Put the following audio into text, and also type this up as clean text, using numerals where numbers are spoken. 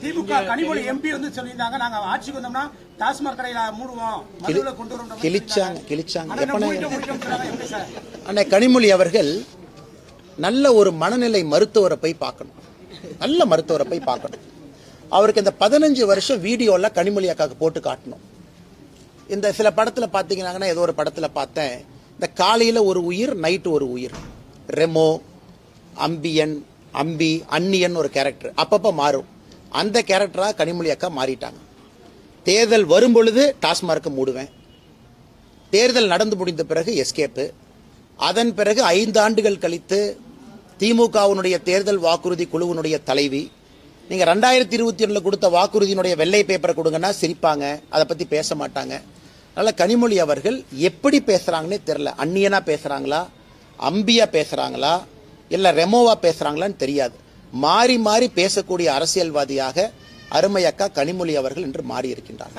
திமுக Kanimozhi MP வந்து சொல்லியிருந்தாங்க, நாங்க ஆட்சிக்கு வந்தோம்னா டாஸ்மாக் கடையில மூடுவோம், மதுவில கொண்டு வரோம். கிழிச்சாங்க. கனிமொழி அவர்கள் நல்ல ஒரு மனநிலை மருத்துவரை போய் பார்க்கணும், நல்ல மருத்துவரை போய் பார்க்கணும். அவருக்கு இந்த 15 வருஷம் வீடியோல கனிமொழி அக்காவுக்கு போட்டு காட்டணும். இந்த சில படத்துல பாத்தீங்கன்னா, ஏதோ ஒரு படத்துல பார்த்தேன், இந்த காலையில ஒரு உயிர், நைட்டு ஒரு உயிர், ரெமோ, அம்பியன், அம்பி, அன்னியன் ஒரு கேரக்டர் அப்பப்ப மாறும். அந்த கேரக்டரா கனிமொழி அக்கா மாறிட்டாங்க. தேர்தல் வரும் பொழுது டாஸ்மார்க்கு மூடுவேன், தேர்தல் நடந்து முடிந்த பிறகு எஸ்கேப்பு, அதன் பிறகு 5 ஆண்டுகள் கழித்து திமுகவினுடைய தேர்தல் வாக்குறுதி குழுவினுடைய தலைவி, நீங்க 2021 கொடுத்த வாக்குறுதியினுடைய வெள்ளை பேப்பரை கொடுங்கன்னா சிரிப்பாங்க, அதை பத்தி பேச மாட்டாங்க. அதனால கனிமொழி அவர்கள் எப்படி பேசுறாங்கன்னே தெரியல. அந்நியனா பேசுறாங்களா, அம்பியா பேசுறாங்களா, இல்ல ரெமோவா பேசுறாங்களான்னு தெரியாது. மாறி மாறி பேசக்கூடிய அரசியல்வாதியாக அருமை அக்கா கனிமொழி அவர்கள் இன்று மாறி இருக்கின்றார்.